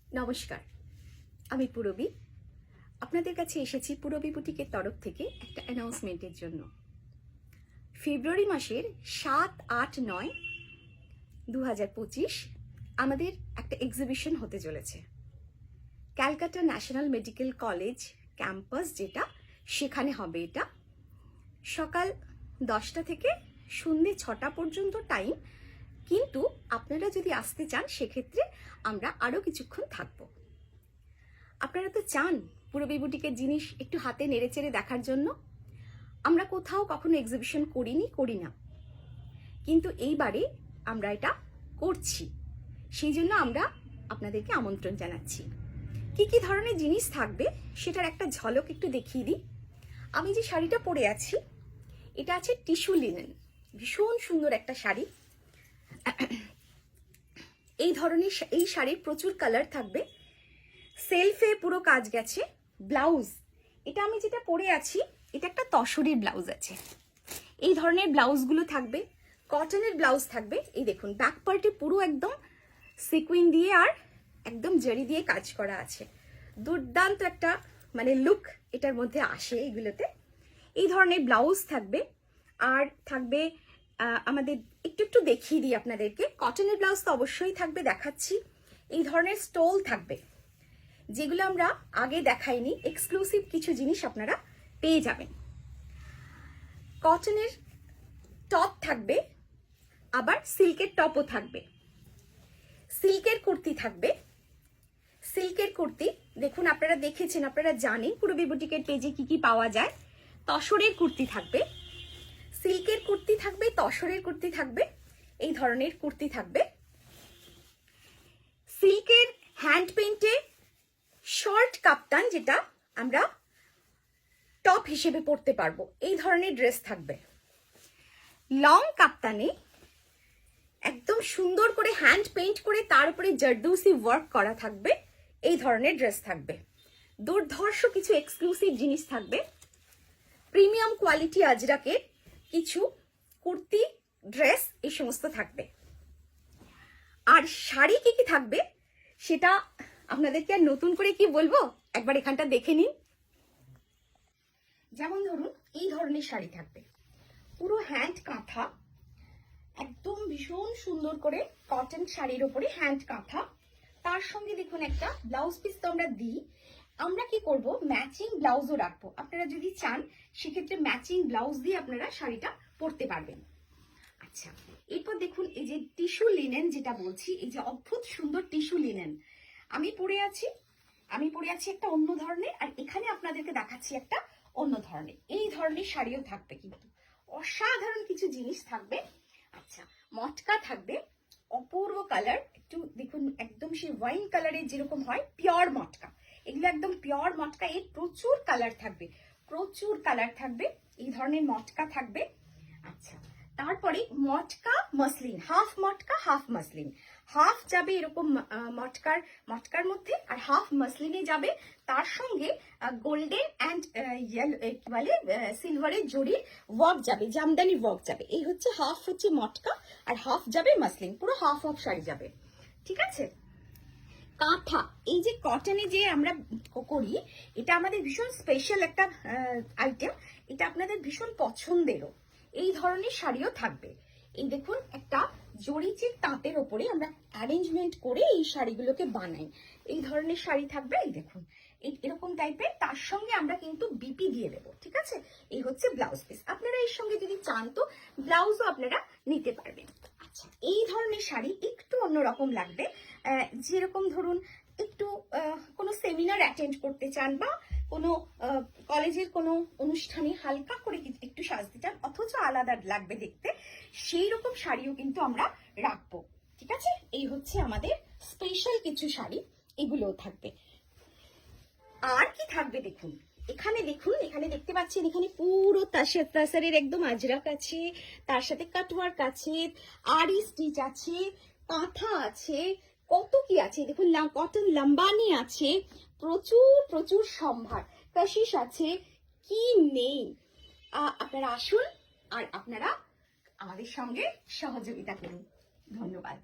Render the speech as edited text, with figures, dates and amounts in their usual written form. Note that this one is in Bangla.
নমস্কার, আমি পুরবী। আপনাদের কাছে এসেছি পুরবী বুটিকের তরফ থেকে একটা অ্যানাউন্সমেন্টের জন্য। ফেব্রুয়ারি মাসের 7, 8, 9, 2025 আমাদের একটা এক্সিবিশন হতে চলেছে। Calcutta national medical college campus, যেটা সেখানে হবে। এটা সকাল 10টা থেকে সন্ধ্যে 6টা পর্যন্ত টাইম, কিন্তু আপনারা যদি আসতে চান সেক্ষেত্রে আমরা আরও কিছুক্ষণ থাকবো। আপনারা তো চান পুরবী বুটিকের জিনিস একটু হাতে নেড়েচেড়ে দেখার জন্য। আমরা কোথাও কখনো এক্সিবিশন করি না, কিন্তু এইবারে আমরা এটা করছি, সেই জন্য আমরা আপনাদেরকে আমন্ত্রণ জানাচ্ছি। কি কি ধরনের জিনিস থাকবে সেটার একটা ঝলক একটু দেখিয়ে দিই। আমি যে শাড়িটা পরে আছি এটা আছে টিস্যু লিনেন, ভীষণ সুন্দর একটা শাড়ি। এই ধরনের এই শাড়ির প্রচুর কালার থাকবে, সেলফে পুরো কাজ গেছে। ব্লাউজ, এটা আমি যেটা পরে আছি এটা একটা তসরের ব্লাউজ আছে। এই ধরনের ব্লাউজগুলো থাকবে, কটনের ব্লাউজ থাকবে। এই দেখুন ব্যাক পার্টে পুরো একদম সিকুইন দিয়ে আর একদম জরি দিয়ে কাজ করা আছে। দুর্দান্ত একটা লুক এটার মধ্যে আসে এগুলোতে। এই ধরনের ব্লাউজ থাকবে, আর থাকবে আমাদের একটু দেখিয়ে দিই আপনাদেরকে। কটনের ব্লাউজ তো অবশ্যই থাকবে, দেখাচ্ছি। এই ধরনের স্টোল থাকবে, যেগুলো আমরা আগে দেখাইনি। এক্সক্লুসিভ কিছু জিনিস আপনারা পেয়ে যাবেন। কটনের টপ থাকবে, আবার সিল্কের টপও থাকবে। সিল্কের কুর্তি থাকবে। সিল্কের কুর্তি দেখুন, আপনারা দেখেছেন, আপনারা জানেন পুরবী বুটিকের পেজে কি কি পাওয়া যায়। তসরের কুর্তি থাকবে, সিল্কের কুর্তি থাকবে, তসরের কুর্তি থাকবে। এই ধরনের কুর্তি থাকবে। সিল্কের হ্যান্ড পেইন্টে শর্ট কাপ্তান, যেটা আমরা টপ হিসেবে পরতে পারবো, এই ধরনের ড্রেস থাকবে। লং কাপ্তানে একদম সুন্দর করে হ্যান্ড পেইন্ট করে তার উপরে জারদৌসি ওয়ার্ক করা থাকবে, এই ধরনের ড্রেস থাকবে। দুর্ধর্ষ কিছু এক্সক্লুসিভ জিনিস থাকবে। প্রিমিয়াম কোয়ালিটি আজরাকের কিছু কুর্তি, ড্রেস, এই সমস্ত থাকবে। আর শাড়ি কি কি থাকবে সেটা আপনাদেরকে আর নতুন করে কি বলবো, একবার এখানটা দেখে নিন। যেমন ধরুন এই ধরনের শাড়ি থাকবে, পুরো হ্যান্ড কাঁথা, একদম ভীষণ সুন্দর করে কটন শাড়ির উপরে হ্যান্ড কাঁথা। তার সঙ্গে দেখুন একটা ব্লাউজ পিস তো আমরা দিই। আমরা কি করব, ম্যাচিং ব্লাউজও রাখবো। আপনারা যদি চান সেক্ষেত্রে ম্যাচিং ব্লাউজ দিয়ে আপনারা শাড়িটা পরতে পারবেন। আচ্ছা, এরপর দেখুন এই যে টিস্যু লিনেন যেটা বলছি, এই যে অদ্ভুত সুন্দর টিস্যু লিনেন আমি পরে আছি একটা অন্য ধরনের, আর এখানে আপনাদেরকে দেখাচ্ছি একটা অন্য ধরনের। এই ধরনের শাড়িও থাকবে, কিন্তু অসাধারণ কিছু জিনিস থাকবে। আচ্ছা, মটকা থাকবে, অপূর্ব কালার, একটু দেখুন একদম সেই ওয়াইন কালারের যেরকম হয় পিওর মটকা, এগুলো একদম পিওর মটকা। এর প্রচুর কালার থাকবে, এই ধরনের মটকা থাকবে। আচ্ছা, তারপরে matka muslin, half matka half muslin, half যাবে এরকম মটকার মধ্যে, আর হাফ মসলিনে যাবে। তার সঙ্গে গোল্ডেন অ্যান্ড কি বলে সিলভারের জরির ওয়ার্ক যাবে, জামদানি ওয়ার্ক যাবে। এই হচ্ছে হাফ হচ্ছে মটকা আর হাফ যাবে মসলিন, পুরো হাফ হাফ শাড়ি যাবে। ঠিক আছে। কাঁথা, এই যে কটনে যে আমরা করি, এটা আমাদের ভীষণ স্পেশাল একটা আইটেম, এটা আপনাদের ভীষণ পছন্দেরও। এই ধরনের শাড়িও থাকবে। এই দেখুন একটা জরিচির তাঁতের ওপরে আমরা অ্যারেঞ্জমেন্ট করে এই শাড়িগুলোকে বানাই, এই ধরনের শাড়ি থাকবে। এই দেখুন এরকম টাইপের, তার সঙ্গে আমরা কিন্তু বিপি দিয়ে দেবো। ঠিক আছে, এই হচ্ছে ব্লাউজ পিস। আপনারা এর সঙ্গে যদি চান তো ব্লাউজও আপনারা নিতে পারবেন। আচ্ছা, এই ধরনের শাড়ি একটু অন্যরকম লাগবে, যেরকম ধরুন একটু কোনো সেমিনার অ্যাটেন্ড করতে চান, বা কোনো কলেজের কোনো অনুষ্ঠানে হালকা করে একটু সাজতে চান, অথচ আলাদা লাগবে দেখতে, সেই রকম শাড়িও কিন্তু আমরা রাখবো। ঠিক আছে, এই হচ্ছে আমাদের স্পেশাল কিছু শাড়ি, এগুলোও থাকবে। আর কি থাকবে দেখুন, এখানে দেখতে পাচ্ছেন, এখানে পুরো তাসারের একদম আজরাক আছে, তার সাথে কাটওয়ার্ক আছে, আরি স্টিচ আছে, কাঁথা আছে, কত কি আছে দেখুন। কটন লম্বানি আছে, প্রচুর সম্ভার, কাশিস আছে, কি নেই। আপনারা আসুন আর আপনারা আমাদের সঙ্গে সহযোগিতা করুন। ধন্যবাদ।